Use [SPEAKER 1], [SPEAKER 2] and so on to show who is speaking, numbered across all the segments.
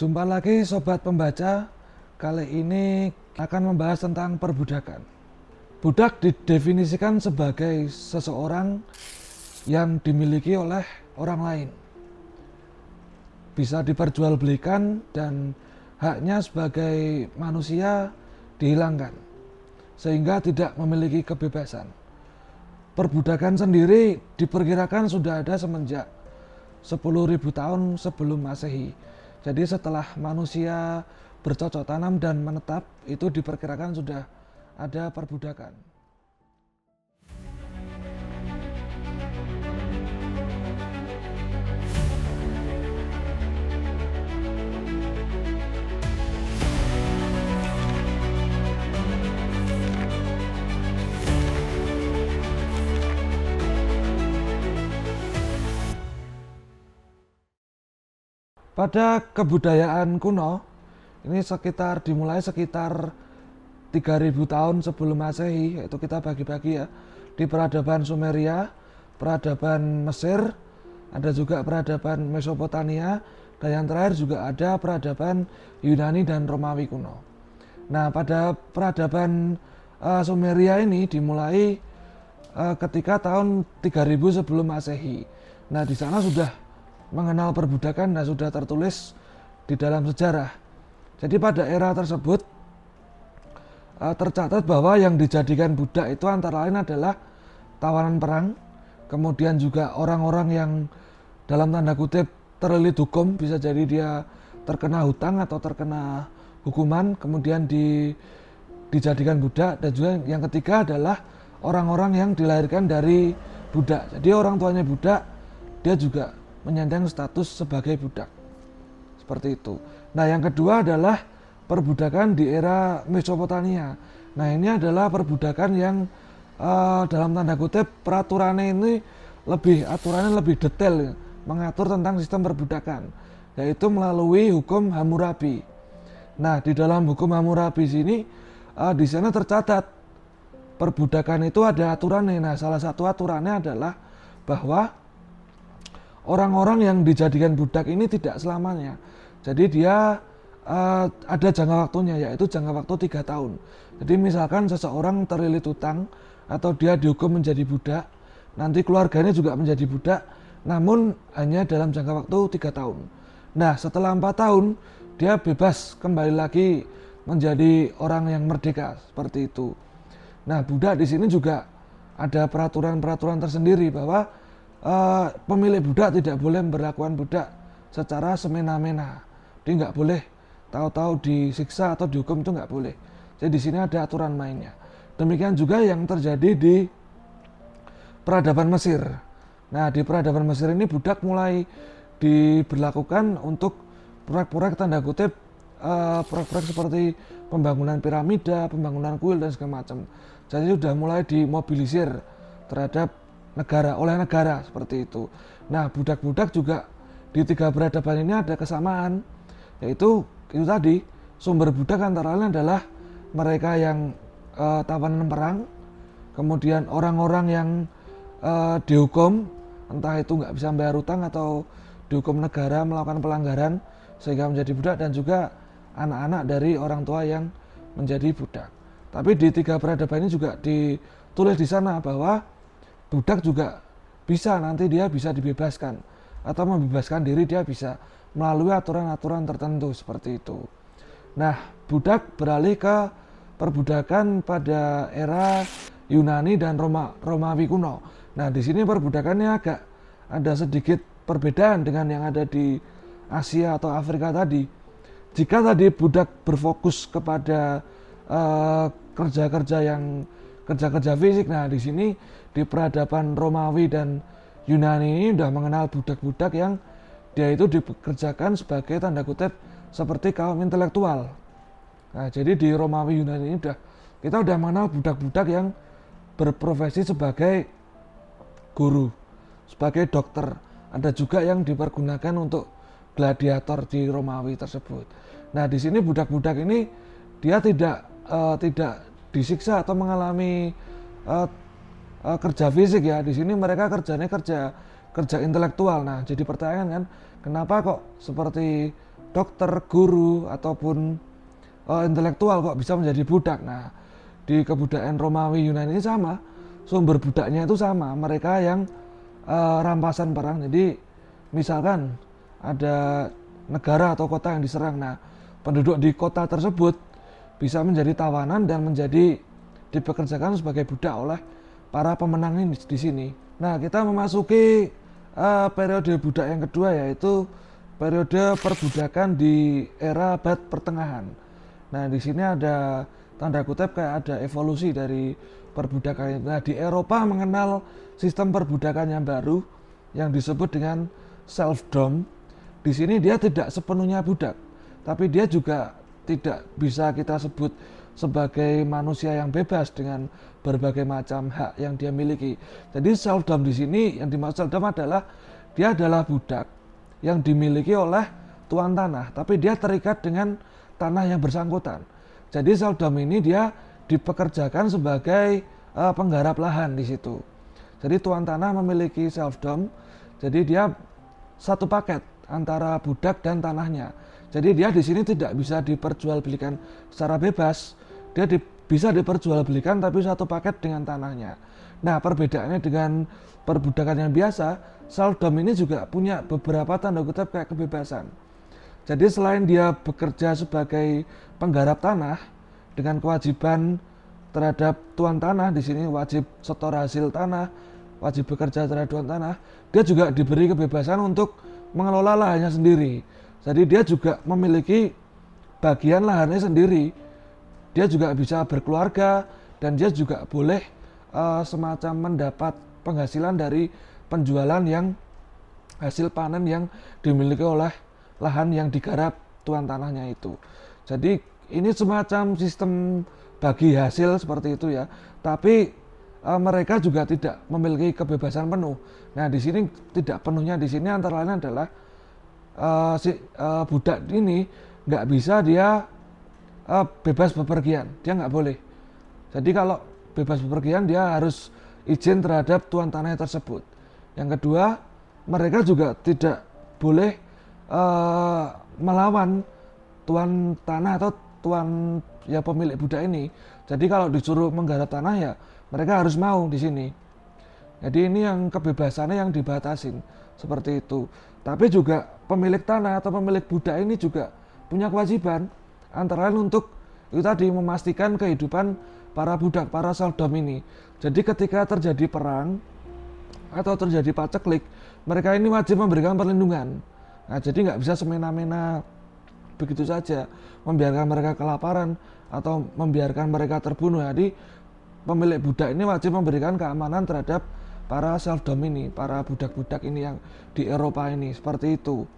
[SPEAKER 1] Jumpa lagi sobat pembaca. Kali ini akan membahas tentang perbudakan. Budak didefinisikan sebagai seseorang yang dimiliki oleh orang lain, bisa diperjualbelikan dan haknya sebagai manusia dihilangkan sehingga tidak memiliki kebebasan. Perbudakan sendiri diperkirakan sudah ada semenjak 10.000 tahun sebelum Masehi. Jadi setelah manusia bercocok tanam dan menetap, itu diperkirakan sudah ada perbudakan. Pada kebudayaan kuno, ini dimulai sekitar 3.000 tahun sebelum Masehi, yaitu kita bagi-bagi ya, di peradaban Sumeria, peradaban Mesir, ada juga peradaban Mesopotamia, dan yang terakhir juga ada peradaban Yunani dan Romawi kuno. Nah, pada peradaban Sumeria ini dimulai ketika tahun 3000 sebelum Masehi. Nah, di sana sudah mengenal perbudakan dan sudah tertulis di dalam sejarah. Jadi pada era tersebut tercatat bahwa yang dijadikan budak itu antara lain adalah tawanan perang, kemudian juga orang-orang yang dalam tanda kutip terlilit hukum, bisa jadi dia terkena hutang atau terkena hukuman, kemudian dijadikan budak. Dan juga yang ketiga adalah orang-orang yang dilahirkan dari budak. Jadi orang tuanya budak, dia juga menyandang status sebagai budak. Seperti itu. Nah, yang kedua adalah perbudakan di era Mesopotamia. Nah, ini adalah perbudakan yang dalam tanda kutip aturannya lebih detail, mengatur tentang sistem perbudakan, yaitu melalui hukum Hammurabi. Nah, di dalam hukum Hammurabi sini di sana tercatat perbudakan itu ada aturannya. Nah, salah satu aturannya adalah bahwa orang-orang yang dijadikan budak ini tidak selamanya. Jadi dia ada jangka waktunya, yaitu jangka waktu 3 tahun. Jadi misalkan seseorang terlilit hutang atau dia dihukum menjadi budak, nanti keluarganya juga menjadi budak, namun hanya dalam jangka waktu 3 tahun. Nah, setelah 4 tahun dia bebas kembali lagi menjadi orang yang merdeka, seperti itu. Nah, budak di sini juga ada peraturan-peraturan tersendiri bahwa pemilik budak tidak boleh memperlakukan budak secara semena-mena. Dia nggak boleh tahu-tahu disiksa atau dihukum, itu nggak boleh. Jadi di sini ada aturan mainnya. Demikian juga yang terjadi di peradaban Mesir. Nah, di peradaban Mesir ini budak mulai diberlakukan untuk proyek-proyek tanda kutip proyek-proyek seperti pembangunan piramida, pembangunan kuil dan segala macam. Jadi sudah mulai dimobilisir terhadap oleh negara, seperti itu. Nah, budak-budak juga di 3 peradaban ini ada kesamaan, yaitu itu tadi, sumber budak antara lain adalah mereka yang tawanan perang, kemudian orang-orang yang dihukum, entah itu nggak bisa bayar utang atau dihukum negara melakukan pelanggaran sehingga menjadi budak, dan juga anak-anak dari orang tua yang menjadi budak. Tapi di 3 peradaban ini juga ditulis di sana bahwa budak juga bisa, nanti dia bisa dibebaskan atau membebaskan diri, dia bisa melalui aturan-aturan tertentu, seperti itu. Nah, budak beralih ke perbudakan pada era Yunani dan Romawi kuno. Nah, di sini perbudakannya agak ada sedikit perbedaan dengan yang ada di Asia atau Afrika tadi. Jika tadi budak berfokus kepada kerja-kerja fisik, nah di sini di peradaban Romawi dan Yunani ini sudah mengenal budak-budak yang dia itu dikerjakan sebagai tanda kutip seperti kaum intelektual. Nah, jadi di Romawi Yunani ini kita udah mengenal budak-budak yang berprofesi sebagai guru, sebagai dokter. Ada juga yang dipergunakan untuk gladiator di Romawi tersebut. Nah, di sini budak-budak ini dia tidak disiksa atau mengalami kerja fisik ya. Di sini mereka kerjanya kerja intelektual. Nah, jadi pertanyaan kan, kenapa kok seperti dokter, guru, ataupun intelektual kok bisa menjadi budak. Nah, di kebudayaan Romawi Yunani ini sama, sumber budaknya itu sama, mereka yang rampasan perang. Jadi misalkan ada negara atau kota yang diserang, nah penduduk di kota tersebut bisa menjadi tawanan dan menjadi dipekerjakan sebagai budak oleh para pemenang ini di sini. Nah, kita memasuki periode budak yang kedua, yaitu periode perbudakan di era abad pertengahan. Nah, di sini ada tanda kutip kayak ada evolusi dari perbudakan. Nah, di Eropa mengenal sistem perbudakan yang baru yang disebut dengan serfdom. Di sini dia tidak sepenuhnya budak, tapi dia juga tidak bisa kita sebut sebagai manusia yang bebas dengan berbagai macam hak yang dia miliki. Jadi serfdom di sini yang dimaksud serfdom adalah dia adalah budak yang dimiliki oleh tuan tanah, tapi dia terikat dengan tanah yang bersangkutan. Jadi serfdom ini dia dipekerjakan sebagai penggarap lahan di situ. Jadi tuan tanah memiliki serfdom, jadi dia satu paket antara budak dan tanahnya. Jadi dia di sini tidak bisa diperjualbelikan secara bebas. Dia bisa diperjualbelikan tapi satu paket dengan tanahnya. Nah, perbedaannya dengan perbudakan yang biasa, serfdom ini juga punya beberapa tanda kutip kayak kebebasan. Jadi selain dia bekerja sebagai penggarap tanah dengan kewajiban terhadap tuan tanah, di sini wajib setor hasil tanah, wajib bekerja terhadap tuan tanah, dia juga diberi kebebasan untuk mengelola lahannya sendiri. Jadi dia juga memiliki bagian lahannya sendiri. Dia juga bisa berkeluarga dan dia juga boleh semacam mendapat penghasilan dari penjualan yang hasil panen yang dimiliki oleh lahan yang digarap tuan tanahnya itu. Jadi ini semacam sistem bagi hasil seperti itu ya. Tapi mereka juga tidak memiliki kebebasan penuh. Nah, di sini tidak penuhnya, di sini antara lain adalah budak ini nggak bisa dia bebas bepergian, dia nggak boleh. Jadi kalau bebas bepergian dia harus izin terhadap tuan tanah tersebut. Yang kedua, mereka juga tidak boleh melawan tuan tanah atau tuan ya pemilik budak ini. Jadi kalau disuruh menggarap tanah ya mereka harus mau di sini. Jadi ini yang kebebasannya yang dibatasin seperti itu. Tapi juga pemilik tanah atau pemilik budak ini juga punya kewajiban antara lain untuk itu tadi memastikan kehidupan para budak, para serfdom ini. Jadi ketika terjadi perang atau terjadi paceklik, mereka ini wajib memberikan perlindungan. Nah, jadi nggak bisa semena-mena begitu saja membiarkan mereka kelaparan atau membiarkan mereka terbunuh. Jadi pemilik budak ini wajib memberikan keamanan terhadap para serfdom ini, para budak-budak ini yang di Eropa ini, seperti itu.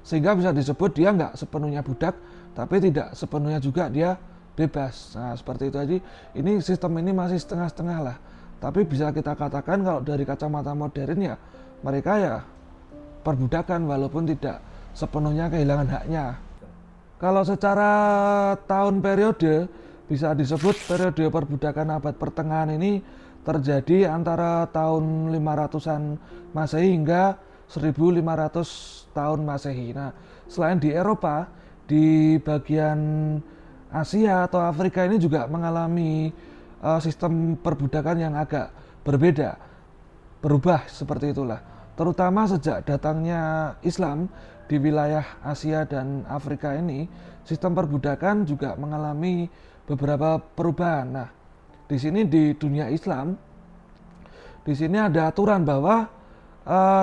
[SPEAKER 1] Sehingga bisa disebut dia nggak sepenuhnya budak, tapi tidak sepenuhnya juga dia bebas. Nah, seperti itu. Jadi ini sistem ini masih setengah-setengah lah. Tapi bisa kita katakan kalau dari kacamata modern ya, mereka ya perbudakan walaupun tidak sepenuhnya kehilangan haknya. Kalau secara tahun periode, bisa disebut periode perbudakan abad pertengahan ini terjadi antara tahun 500-an Masehi hingga 1500 tahun Masehi. Nah, selain di Eropa, di bagian Asia atau Afrika ini juga mengalami sistem perbudakan yang agak berbeda, berubah seperti itulah. Terutama sejak datangnya Islam di wilayah Asia dan Afrika ini, sistem perbudakan juga mengalami beberapa perubahan. Nah, di sini di dunia Islam, di sini ada aturan bahwa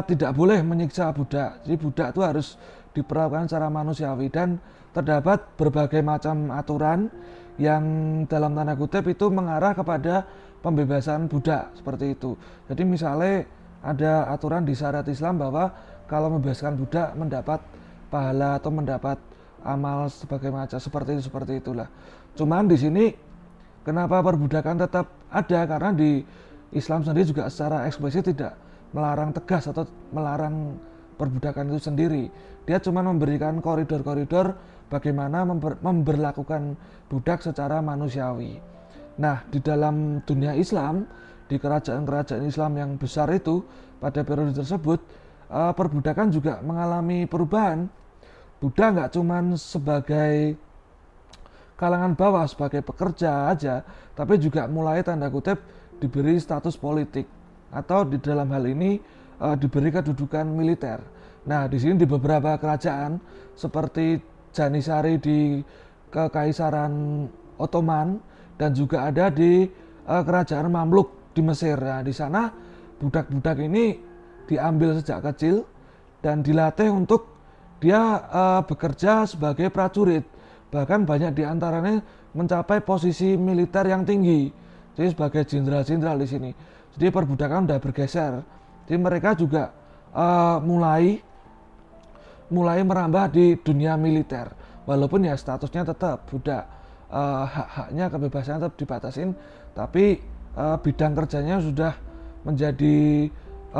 [SPEAKER 1] tidak boleh menyiksa budak. Jadi budak itu harus diperlakukan secara manusiawi dan terdapat berbagai macam aturan yang dalam tanda kutip itu mengarah kepada pembebasan budak seperti itu. Jadi misalnya ada aturan di syariat Islam bahwa kalau membebaskan budak mendapat pahala atau mendapat amal sebagai macam seperti itulah. Cuman di sini kenapa perbudakan tetap ada, karena di Islam sendiri juga secara eksplisit tidak melarang tegas atau melarang perbudakan itu sendiri. Dia cuma memberikan koridor-koridor bagaimana memberlakukan budak secara manusiawi. Nah, di dalam dunia Islam, di kerajaan-kerajaan Islam yang besar itu pada periode tersebut, perbudakan juga mengalami perubahan. budak nggak cuman sebagai kalangan bawah, sebagai pekerja aja, tapi juga mulai tanda kutip diberi status politik atau di dalam hal ini diberi kedudukan militer. Nah, di sini di beberapa kerajaan seperti Janisari di Kekaisaran Ottoman dan juga ada di kerajaan Mamluk di Mesir. Nah, di sana budak-budak ini diambil sejak kecil dan dilatih untuk dia bekerja sebagai prajurit. Bahkan banyak diantaranya mencapai posisi militer yang tinggi, jadi sebagai jenderal-jenderal di sini. Jadi perbudakan udah bergeser. Jadi mereka juga mulai merambah di dunia militer, walaupun ya statusnya tetap budak, hak-haknya kebebasannya tetap dibatasin, tapi bidang kerjanya sudah menjadi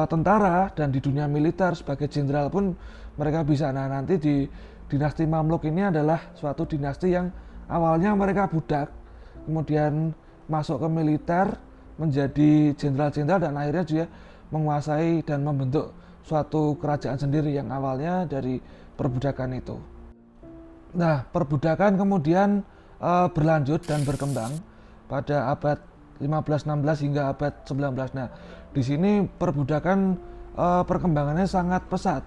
[SPEAKER 1] tentara dan di dunia militer sebagai jenderal pun mereka bisa. Nah, nanti di dinasti Mamluk ini adalah suatu dinasti yang awalnya mereka budak, kemudian masuk ke militer, menjadi jenderal-jenderal dan akhirnya juga menguasai dan membentuk suatu kerajaan sendiri yang awalnya dari perbudakan itu. Nah, perbudakan kemudian berlanjut dan berkembang pada abad 15-16 hingga abad 19. Nah, di sini perbudakan perkembangannya sangat pesat.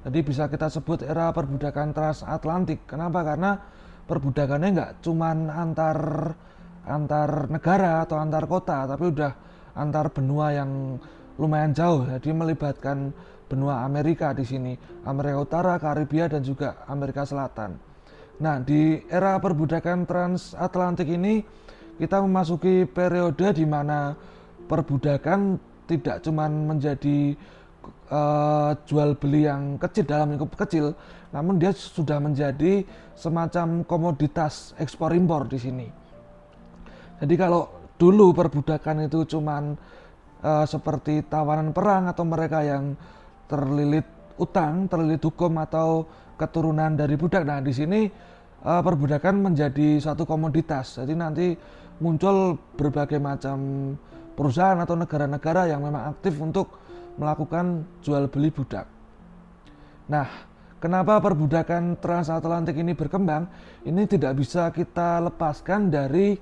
[SPEAKER 1] Jadi bisa kita sebut era perbudakan transatlantik. Kenapa? Karena perbudakannya nggak cuman antar negara atau antar kota, tapi udah antar benua yang lumayan jauh. Jadi melibatkan benua Amerika di sini, Amerika Utara, Karibia dan juga Amerika Selatan. Nah, di era perbudakan transatlantik ini kita memasuki periode di mana perbudakan tidak cuman menjadi jual beli yang kecil dalam lingkup kecil, namun dia sudah menjadi semacam komoditas ekspor impor di sini. Jadi kalau dulu perbudakan itu cuman seperti tawanan perang atau mereka yang terlilit utang, terlilit hukum atau keturunan dari budak. Nah, di sini perbudakan menjadi suatu komoditas. Jadi nanti muncul berbagai macam perusahaan atau negara-negara yang memang aktif untuk melakukan jual beli budak. Nah, kenapa perbudakan transatlantik ini berkembang? Ini tidak bisa kita lepaskan dari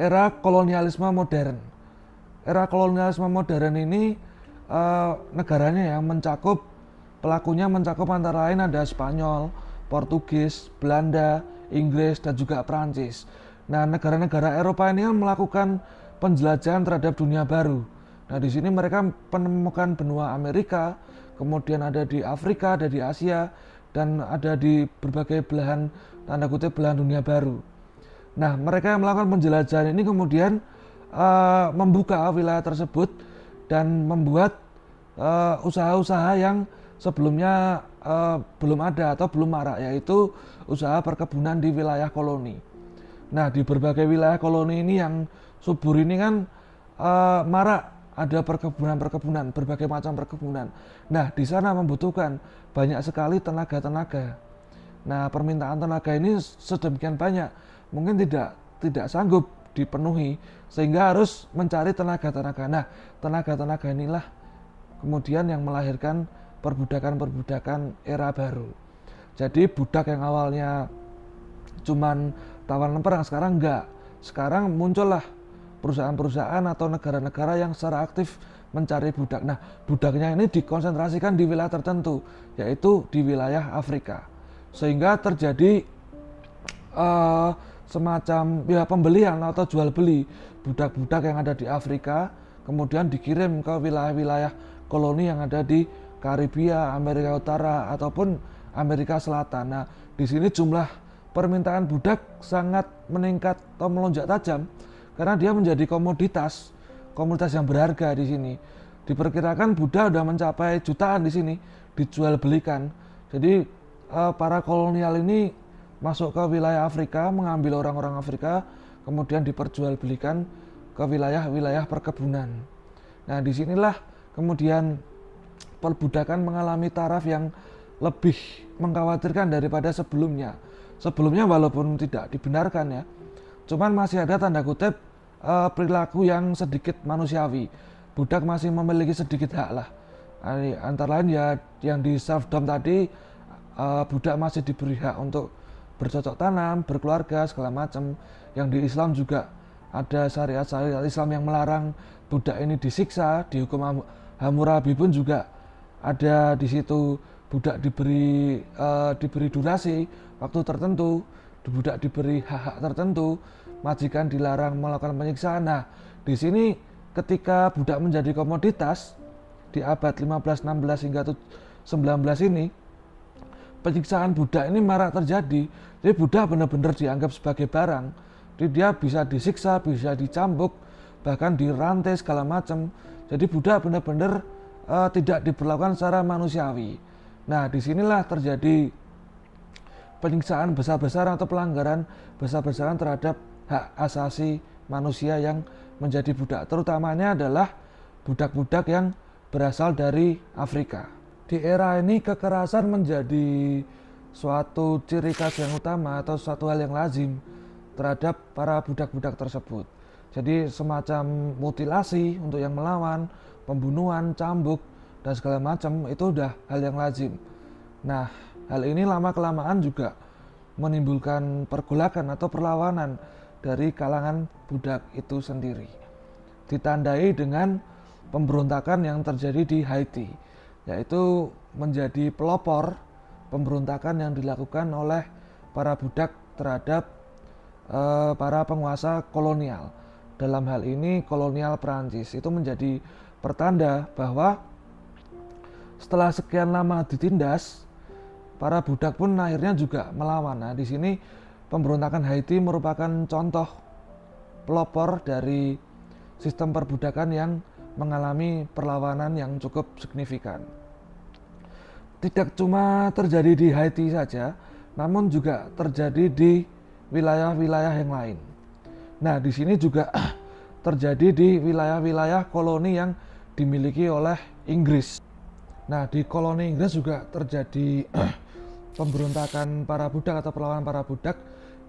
[SPEAKER 1] era kolonialisme modern. Era kolonialisme modern ini negaranya yang pelakunya mencakup antara lain ada Spanyol, Portugis, Belanda, Inggris dan juga Prancis. Nah, negara-negara Eropa ini melakukan penjelajahan terhadap dunia baru. Nah, di sini mereka menemukan benua Amerika, kemudian ada di Afrika, ada di Asia, dan ada di berbagai belahan, tanda kutip belahan dunia baru. Nah, mereka yang melakukan penjelajahan ini kemudian membuka wilayah tersebut dan membuat usaha-usaha yang sebelumnya belum ada atau belum marak, yaitu usaha perkebunan di wilayah koloni. Nah, di berbagai wilayah koloni ini yang subur ini kan marak ada perkebunan, berbagai macam perkebunan. Nah, di sana membutuhkan banyak sekali tenaga-tenaga. Nah, permintaan tenaga ini sedemikian banyak, mungkin tidak sanggup dipenuhi, sehingga harus mencari tenaga-tenaga. Nah, tenaga-tenaga inilah kemudian yang melahirkan perbudakan-perbudakan era baru. Jadi budak yang awalnya cuman tawanan perang, sekarang enggak. Sekarang muncullah perusahaan-perusahaan atau negara-negara yang secara aktif mencari budak. Nah, budaknya ini dikonsentrasikan di wilayah tertentu, yaitu di wilayah Afrika. Sehingga terjadi semacam ya pembelian atau jual beli budak-budak yang ada di Afrika, kemudian dikirim ke wilayah-wilayah koloni yang ada di Karibia, Amerika Utara ataupun Amerika Selatan. Nah, di sini jumlah permintaan budak sangat meningkat atau melonjak tajam karena dia menjadi komoditas yang berharga di sini. Diperkirakan budak sudah mencapai jutaan di sini dijual belikan. Jadi para kolonial ini masuk ke wilayah Afrika, mengambil orang-orang Afrika, kemudian diperjualbelikan ke wilayah-wilayah perkebunan. Nah, disinilah kemudian perbudakan mengalami taraf yang lebih mengkhawatirkan daripada sebelumnya. Sebelumnya walaupun tidak dibenarkan ya, cuman masih ada tanda kutip perilaku yang sedikit manusiawi. Budak masih memiliki sedikit hak lah. Antara lain ya yang di serfdom tadi, budak masih diberi hak untuk bercocok tanam, berkeluarga, segala macam. Yang di Islam juga ada syariat-syariat Islam yang melarang budak ini disiksa. Di hukum Hammurabi pun juga ada di situ budak diberi durasi waktu tertentu, budak diberi hak-hak tertentu, majikan dilarang melakukan penyiksaan. Nah, di sini ketika budak menjadi komoditas di abad 15, 16 hingga 19 ini, penyiksaan budak ini marak terjadi. Jadi budak benar-benar dianggap sebagai barang. Jadi dia bisa disiksa, bisa dicambuk, bahkan dirantai segala macam. Jadi budak benar-benar tidak diperlakukan secara manusiawi. Nah, disinilah terjadi penyiksaan besar-besaran atau pelanggaran besar-besaran terhadap hak asasi manusia yang menjadi budak. Terutamanya adalah budak-budak yang berasal dari Afrika. Di era ini kekerasan menjadi suatu ciri khas yang utama atau suatu hal yang lazim terhadap para budak-budak tersebut. Jadi semacam mutilasi untuk yang melawan, pembunuhan, cambuk, dan segala macam itu udah hal yang lazim. Nah, hal ini lama-kelamaan juga menimbulkan pergolakan atau perlawanan dari kalangan budak itu sendiri. Ditandai dengan pemberontakan yang terjadi di Haiti, yaitu menjadi pelopor pemberontakan yang dilakukan oleh para budak terhadap para penguasa kolonial. Dalam hal ini kolonial Perancis. Itu menjadi pertanda bahwa setelah sekian lama ditindas, para budak pun akhirnya juga melawan. Nah, di sini pemberontakan Haiti merupakan contoh pelopor dari sistem perbudakan yang mengalami perlawanan yang cukup signifikan. Tidak cuma terjadi di Haiti saja, namun juga terjadi di wilayah-wilayah yang lain. Nah, di sini juga terjadi di wilayah-wilayah koloni yang dimiliki oleh Inggris. Nah, di koloni Inggris juga terjadi pemberontakan para budak atau perlawanan para budak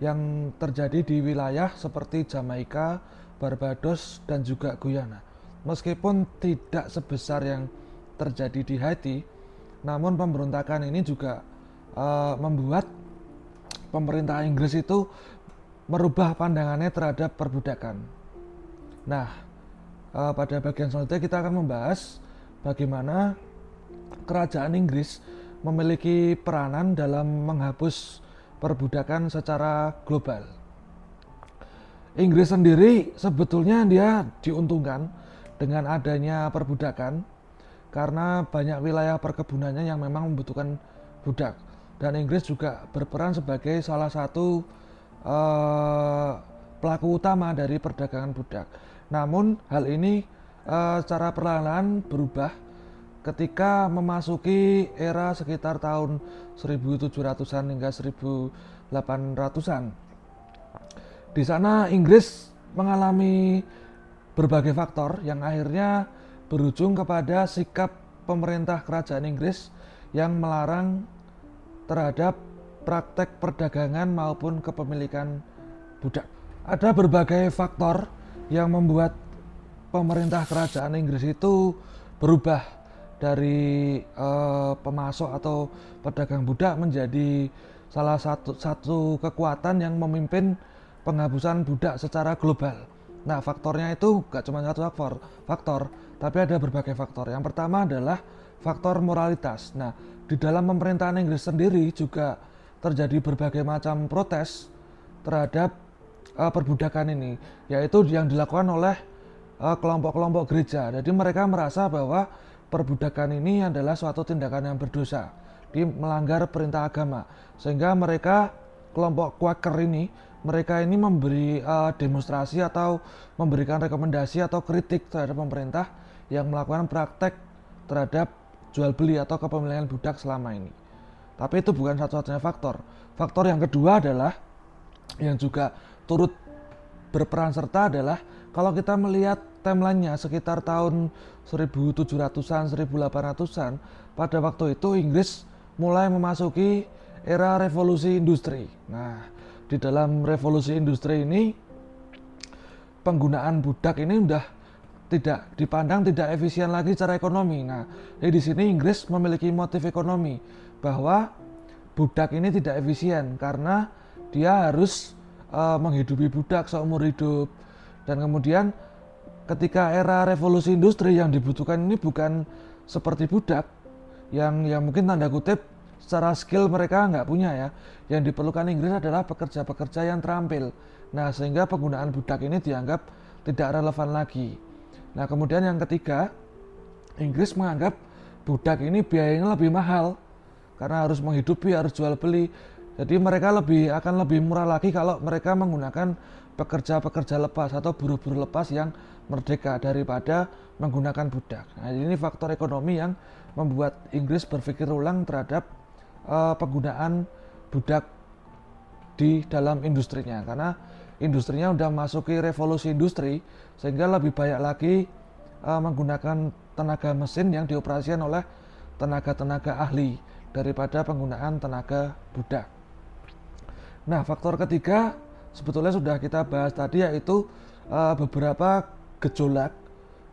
[SPEAKER 1] yang terjadi di wilayah seperti Jamaika, Barbados, dan juga Guyana. Meskipun tidak sebesar yang terjadi di Haiti, namun pemberontakan ini juga membuat pemerintah Inggris itu merubah pandangannya terhadap perbudakan. Nah, pada bagian selanjutnya kita akan membahas bagaimana kerajaan Inggris memiliki peranan dalam menghapus perbudakan secara global. Inggris sendiri sebetulnya dia diuntungkan dengan adanya perbudakan karena banyak wilayah perkebunannya yang memang membutuhkan budak, dan Inggris juga berperan sebagai salah satu pelaku utama dari perdagangan budak. Namun hal ini secara perlahan berubah ketika memasuki era sekitar tahun 1700-an hingga 1800-an. Di sana Inggris mengalami berbagai faktor yang akhirnya berujung kepada sikap pemerintah kerajaan Inggris yang melarang terhadap praktek perdagangan maupun kepemilikan budak. Ada berbagai faktor yang membuat pemerintah kerajaan Inggris itu berubah dari pemasok atau pedagang budak menjadi salah satu kekuatan yang memimpin penghapusan budak secara global. Nah, faktornya itu gak cuma satu faktor, tapi ada berbagai faktor. Yang pertama adalah faktor moralitas. Nah, di dalam pemerintahan Inggris sendiri juga terjadi berbagai macam protes terhadap perbudakan ini, yaitu yang dilakukan oleh kelompok-kelompok gereja. Jadi mereka merasa bahwa perbudakan ini adalah suatu tindakan yang berdosa, melanggar perintah agama, sehingga mereka kelompok Quaker ini memberi demonstrasi atau memberikan rekomendasi atau kritik terhadap pemerintah yang melakukan praktek terhadap jual beli atau kepemilikan budak selama ini. Tapi itu bukan satu-satunya faktor. Faktor yang kedua adalah yang juga turut berperan serta adalah kalau kita melihat timelinenya sekitar tahun 1700-an, 1800-an, pada waktu itu Inggris mulai memasuki era revolusi industri. Nah, di dalam revolusi industri ini penggunaan budak ini udah tidak dipandang tidak efisien lagi secara ekonomi. Nah, di sini Inggris memiliki motif ekonomi bahwa budak ini tidak efisien karena dia harus menghidupi budak seumur hidup. Dan kemudian ketika era revolusi industri yang dibutuhkan ini bukan seperti budak yang mungkin tanda kutip secara skill mereka nggak punya ya. Yang diperlukan Inggris adalah pekerja-pekerja yang terampil. Nah, sehingga penggunaan budak ini dianggap tidak relevan lagi. Nah, kemudian yang ketiga, Inggris menganggap budak ini biayanya lebih mahal karena harus menghidupi, harus jual beli. Jadi mereka akan lebih murah lagi kalau mereka menggunakan pekerja-pekerja lepas atau buruh-buruh lepas yang merdeka daripada menggunakan budak. Nah, ini faktor ekonomi yang membuat Inggris berpikir ulang terhadap penggunaan budak di dalam industrinya, karena industrinya udah masuki revolusi industri sehingga lebih banyak lagi menggunakan tenaga mesin yang dioperasikan oleh tenaga-tenaga ahli daripada penggunaan tenaga budak. Nah, faktor ketiga sebetulnya sudah kita bahas tadi, yaitu beberapa gejolak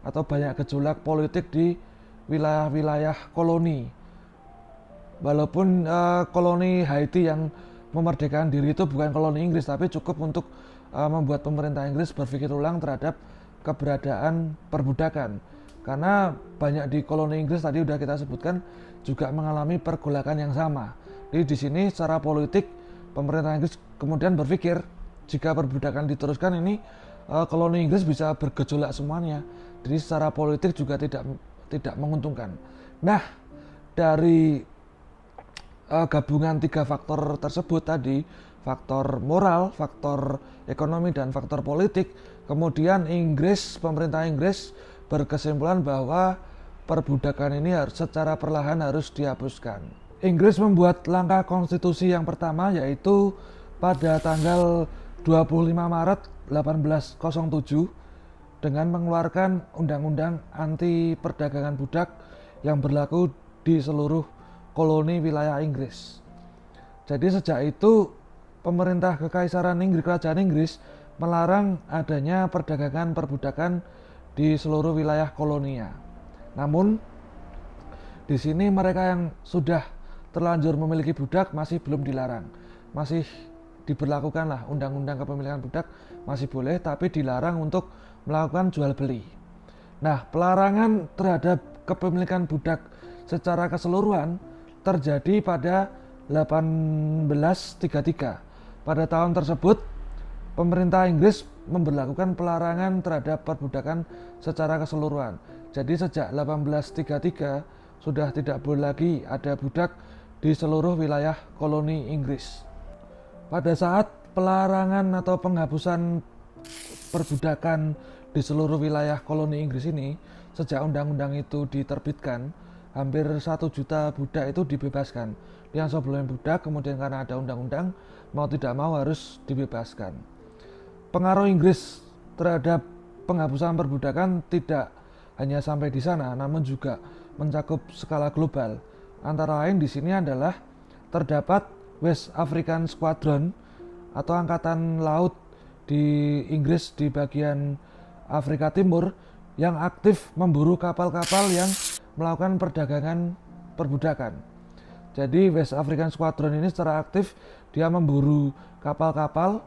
[SPEAKER 1] atau banyak gejolak politik di wilayah-wilayah koloni. Walaupun koloni Haiti yang memerdekakan diri itu bukan koloni Inggris, tapi cukup untuk membuat pemerintah Inggris berpikir ulang terhadap keberadaan perbudakan. Karena banyak di koloni Inggris tadi udah kita sebutkan juga mengalami pergolakan yang sama. Jadi di sini secara politik pemerintah Inggris kemudian berpikir jika perbudakan diteruskan ini koloni Inggris bisa bergejolak semuanya. Jadi secara politik juga tidak menguntungkan. Nah, dari gabungan tiga faktor tersebut tadi, faktor moral, faktor ekonomi, dan faktor politik, kemudian pemerintah Inggris berkesimpulan bahwa perbudakan ini secara perlahan harus dihapuskan. Inggris membuat langkah konstitusi yang pertama, yaitu pada tanggal 25 Maret 1807 dengan mengeluarkan undang-undang anti perdagangan budak yang berlaku di seluruh koloni wilayah Inggris. Jadi sejak itu pemerintah Kekaisaran Inggris, Kerajaan Inggris melarang adanya perdagangan perbudakan di seluruh wilayah koloninya. Namun di sini mereka yang sudah terlanjur memiliki budak masih belum dilarang, masih diberlakukanlah undang-undang kepemilikan budak, masih boleh, tapi dilarang untuk melakukan jual beli. Nah, pelarangan terhadap kepemilikan budak secara keseluruhan terjadi pada 1833. Pada tahun tersebut pemerintah Inggris memberlakukan pelarangan terhadap perbudakan secara keseluruhan. Jadi sejak 1833 sudah tidak boleh lagi ada budak di seluruh wilayah koloni Inggris. Pada saat pelarangan atau penghapusan perbudakan di seluruh wilayah koloni Inggris ini, sejak undang-undang itu diterbitkan, hampir 1 juta budak itu dibebaskan. Yang sebelumnya budak, kemudian karena ada undang-undang, mau tidak mau harus dibebaskan. Pengaruh Inggris terhadap penghapusan perbudakan tidak hanya sampai di sana, namun juga mencakup skala global. Antara lain di sini adalah terdapat West African Squadron atau angkatan laut di Inggris di bagian Afrika Timur yang aktif memburu kapal-kapal yang melakukan perdagangan perbudakan. Jadi West African Squadron ini secara aktif dia memburu kapal-kapal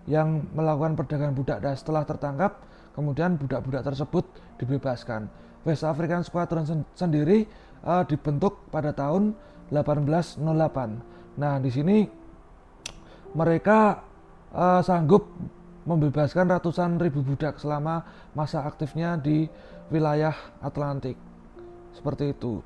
[SPEAKER 1] yang melakukan perdagangan budak, dan setelah tertangkap kemudian budak-budak tersebut dibebaskan. West African Squadron sendiri dibentuk pada tahun 1808. Nah, di sini mereka sanggup membebaskan ratusan ribu budak selama masa aktifnya di wilayah Atlantik. Seperti itu.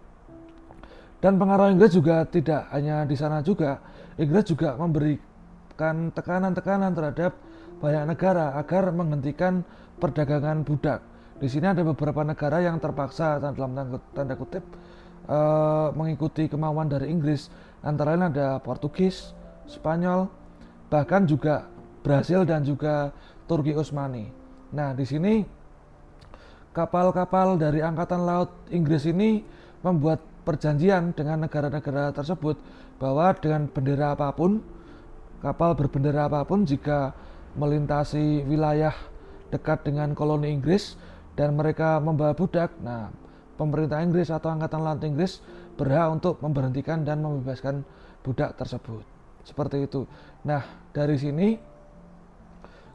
[SPEAKER 1] Dan pengaruh Inggris juga tidak hanya di sana juga. Inggris juga memberikan tekanan-tekanan terhadap banyak negara agar menghentikan perdagangan budak. Di sini ada beberapa negara yang terpaksa dalam tanda kutip mengikuti kemauan dari Inggris. Antara lain ada Portugis, Spanyol, bahkan juga Brasil dan juga Turki Utsmani. Nah, di sini kapal-kapal dari Angkatan Laut Inggris ini membuat perjanjian dengan negara-negara tersebut bahwa dengan bendera apapun, kapal berbendera apapun, jika melintasi wilayah dekat dengan koloni Inggris dan mereka membawa budak, pemerintah Inggris atau Angkatan Laut Inggris berhak untuk memberhentikan dan membebaskan budak tersebut. Seperti itu. Nah, dari sini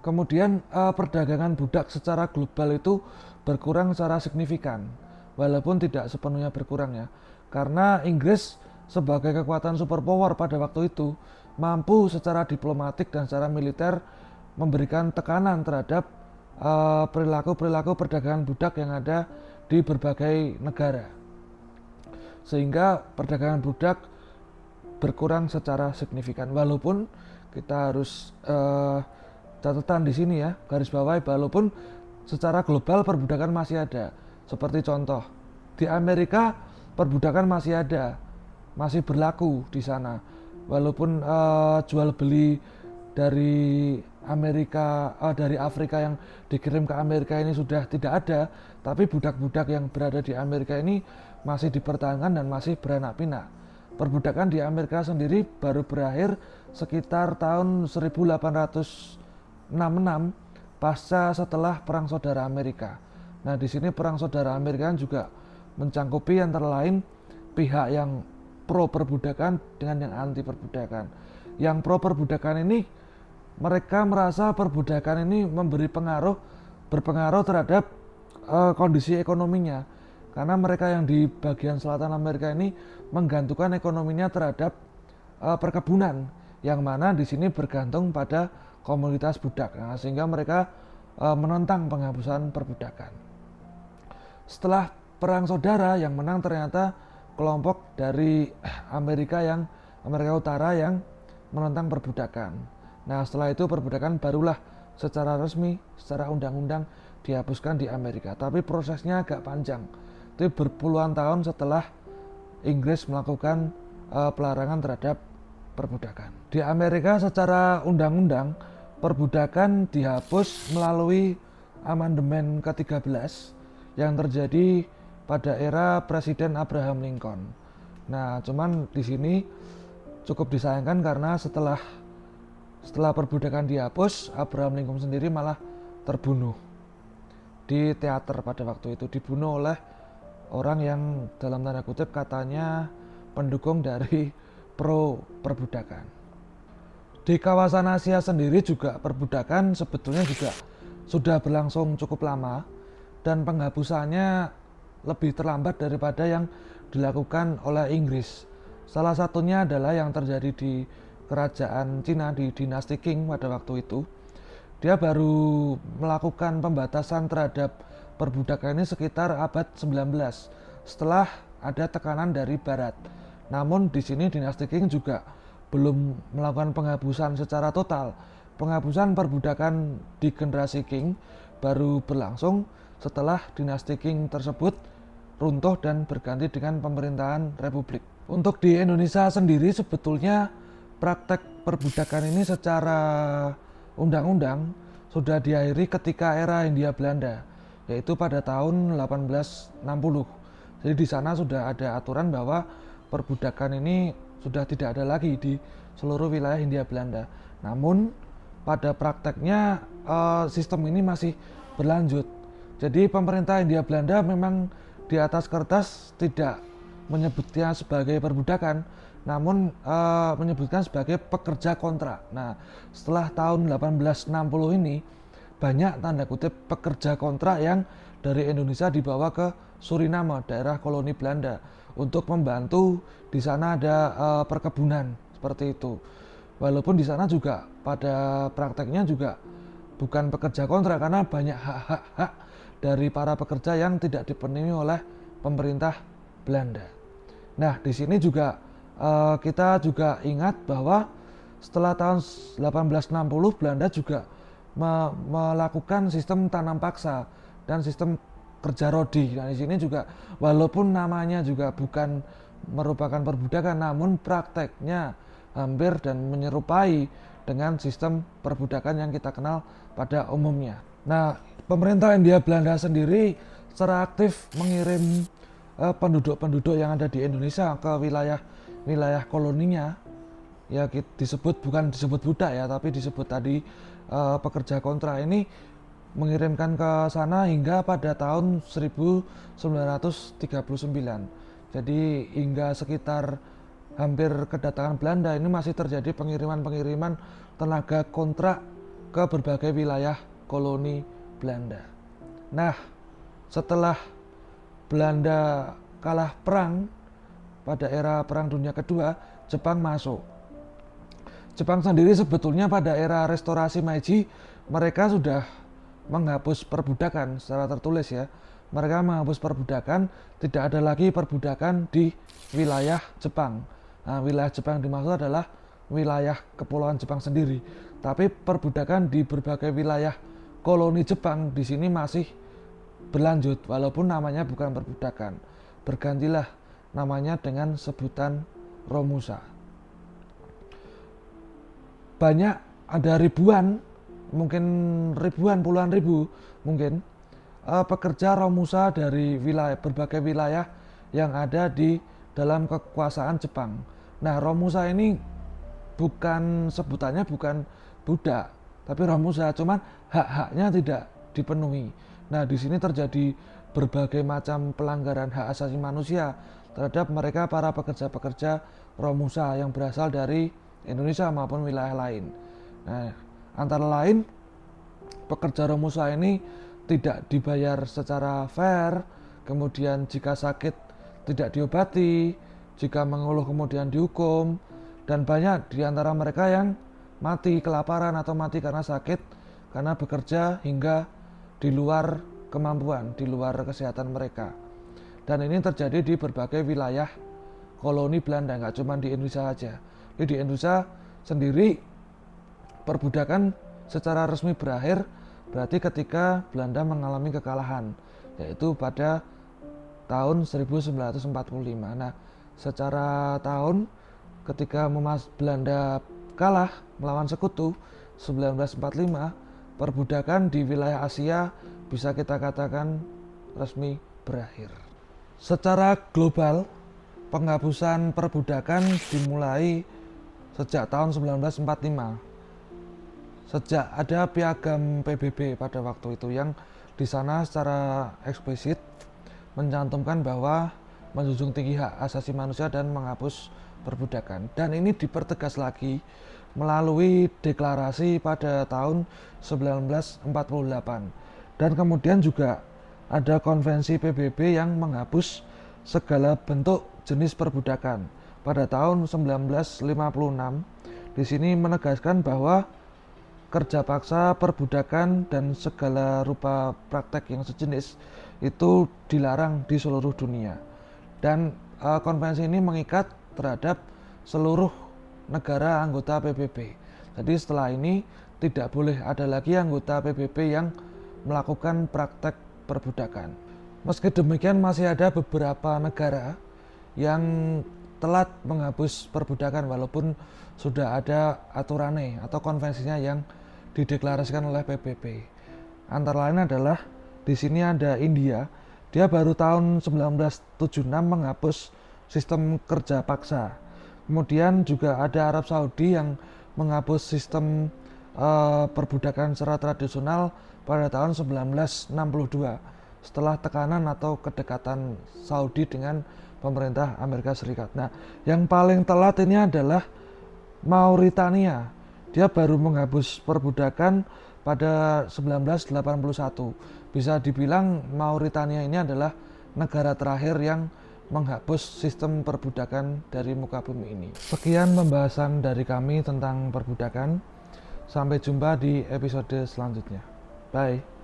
[SPEAKER 1] kemudian perdagangan budak secara global itu berkurang secara signifikan, walaupun tidak sepenuhnya berkurang ya, karena Inggris sebagai kekuatan superpower pada waktu itu mampu secara diplomatik dan secara militer memberikan tekanan terhadap perilaku-perilaku perdagangan budak yang ada di berbagai negara, sehingga perdagangan budak berkurang secara signifikan. Walaupun kita harus catatan di sini ya, garis bawahi, walaupun secara global perbudakan masih ada. Seperti contoh di Amerika perbudakan masih ada, masih berlaku di sana. Walaupun jual beli dari Amerika, dari Afrika yang dikirim ke Amerika ini sudah tidak ada, tapi budak-budak yang berada di Amerika ini masih dipertahankan dan masih beranak pinak. Perbudakan di Amerika sendiri baru berakhir sekitar tahun 1866 pasca setelah Perang Saudara Amerika. Nah, di sini Perang Saudara Amerika juga mencangkupi antara lain pihak yang pro perbudakan dengan yang anti perbudakan. Yang pro perbudakan ini mereka merasa perbudakan ini berpengaruh terhadap kondisi ekonominya, karena mereka yang di bagian selatan Amerika ini menggantungkan ekonominya terhadap perkebunan, yang mana di sini bergantung pada komunitas budak. Nah, sehingga mereka menentang penghapusan perbudakan. Setelah Perang Saudara, yang menang ternyata kelompok dari Amerika Utara yang menentang perbudakan. Nah, setelah itu perbudakan barulah secara resmi, secara undang-undang dihapuskan di Amerika. Tapi prosesnya agak panjang. Itu berpuluhan tahun setelah Inggris melakukan pelarangan terhadap perbudakan. Di Amerika secara undang-undang perbudakan dihapus melalui amandemen ke-13 yang terjadi pada era Presiden Abraham Lincoln. Nah, cuman di sini cukup disayangkan karena setelah perbudakan dihapus, Abraham Lincoln sendiri malah terbunuh di teater pada waktu itu, dibunuh oleh orang yang dalam tanda kutip katanya pendukung dari pro perbudakan. Di kawasan Asia sendiri juga perbudakan sebetulnya juga sudah berlangsung cukup lama, dan penghapusannya lebih terlambat daripada yang dilakukan oleh Inggris. Salah satunya adalah yang terjadi di kerajaan Cina, di dinasti Qing pada waktu itu. Dia baru melakukan pembatasan terhadap perbudakan ini sekitar abad 19 setelah ada tekanan dari barat. Namun di sini dinasti Qing juga belum melakukan penghapusan secara total. Penghapusan perbudakan di generasi Qing baru berlangsung setelah dinasti Qing tersebut runtuh dan berganti dengan pemerintahan republik. Untuk di Indonesia sendiri sebetulnya praktek perbudakan ini secara undang-undang sudah diakhiri ketika era Hindia Belanda, yaitu pada tahun 1860. Jadi di sana sudah ada aturan bahwa perbudakan ini sudah tidak ada lagi di seluruh wilayah Hindia Belanda. Namun pada prakteknya sistem ini masih berlanjut. Jadi pemerintah Hindia Belanda memang di atas kertas tidak menyebutnya sebagai perbudakan, namun menyebutkan sebagai pekerja kontrak. Nah, setelah tahun 1860 ini banyak tanda kutip pekerja kontrak yang dari Indonesia dibawa ke Suriname, daerah koloni Belanda, untuk membantu. Di sana ada perkebunan seperti itu. Walaupun di sana juga pada prakteknya juga bukan pekerja kontrak, karena banyak hak-hak dari para pekerja yang tidak dipenuhi oleh pemerintah Belanda. Nah, di sini juga kita juga ingat bahwa setelah tahun 1860 Belanda juga melakukan sistem tanam paksa dan sistem kerja rodi. Nah, di sini juga walaupun namanya juga bukan merupakan perbudakan, namun prakteknya hampir dan menyerupai dengan sistem perbudakan yang kita kenal pada umumnya. Nah, pemerintah Hindia Belanda sendiri secara aktif mengirim penduduk-penduduk yang ada di Indonesia ke wilayah koloninya, ya bukan disebut budak ya, tapi disebut tadi pekerja kontrak ini, mengirimkan ke sana hingga pada tahun 1939. Jadi hingga sekitar hampir kedatangan Belanda, ini masih terjadi pengiriman-pengiriman tenaga kontrak ke berbagai wilayah koloni Belanda. Nah, setelah Belanda kalah perang pada era Perang Dunia Kedua, Jepang masuk. Jepang sendiri sebetulnya pada era restorasi Meiji mereka sudah menghapus perbudakan secara tertulis ya. Mereka menghapus perbudakan, tidak ada lagi perbudakan di wilayah Jepang. Nah, wilayah Jepang dimaksud adalah wilayah kepulauan Jepang sendiri. Tapi perbudakan di berbagai wilayah koloni Jepang di sini masih berlanjut, walaupun namanya bukan perbudakan. Bergantilah namanya dengan sebutan Romusa. Banyak, ada ribuan, mungkin ribuan, puluhan ribu mungkin pekerja Romusa dari berbagai wilayah yang ada di dalam kekuasaan Jepang. Nah, Romusa ini sebutannya bukan budak, tapi Romusa, cuman hak-haknya tidak dipenuhi. Nah, di sini terjadi berbagai macam pelanggaran hak asasi manusia terhadap mereka para pekerja-pekerja Romusa yang berasal dari Indonesia maupun wilayah lain. Nah, antara lain pekerja Romusa ini tidak dibayar secara fair, kemudian jika sakit tidak diobati, jika mengeluh kemudian dihukum, dan banyak di antara mereka yang mati kelaparan atau mati karena sakit karena bekerja hingga di luar kemampuan, di luar kesehatan mereka. Dan ini terjadi di berbagai wilayah koloni Belanda, nggak cuma di Indonesia saja. Di Indonesia sendiri perbudakan secara resmi berakhir berarti ketika Belanda mengalami kekalahan, yaitu pada tahun 1945. Nah, secara tahun ketika Belanda kalah melawan sekutu 1945, perbudakan di wilayah Asia bisa kita katakan resmi berakhir. Secara global, penghapusan perbudakan dimulai sejak tahun 1945. Sejak ada piagam PBB pada waktu itu yang di sana secara eksplisit mencantumkan bahwa menjunjung tinggi hak asasi manusia dan menghapus perbudakan. Dan ini dipertegas lagi melalui deklarasi pada tahun 1948. Dan kemudian juga ada konvensi PBB yang menghapus segala bentuk jenis perbudakan. Pada tahun 1956 di sini menegaskan bahwa kerja paksa, perbudakan, dan segala rupa praktek yang sejenis itu dilarang di seluruh dunia. Dan konvensi ini mengikat terhadap seluruh negara anggota PBB. Jadi setelah ini tidak boleh ada lagi anggota PBB yang melakukan praktek perbudakan. Meski demikian masih ada beberapa negara yang telat menghapus perbudakan walaupun sudah ada aturannya atau konvensinya yang dideklarasikan oleh PBB. Antara lain adalah di sini ada India, dia baru tahun 1976 menghapus sistem kerja paksa. Kemudian juga ada Arab Saudi yang menghapus sistem perbudakan secara tradisional pada tahun 1962 setelah tekanan atau kedekatan Saudi dengan pemerintah Amerika Serikat. Nah, yang paling telat ini adalah Mauritania. Dia baru menghapus perbudakan pada 1981. Bisa dibilang Mauritania ini adalah negara terakhir yang menghapus sistem perbudakan dari muka bumi ini. Sekian pembahasan dari kami tentang perbudakan. Sampai jumpa di episode selanjutnya. Bye.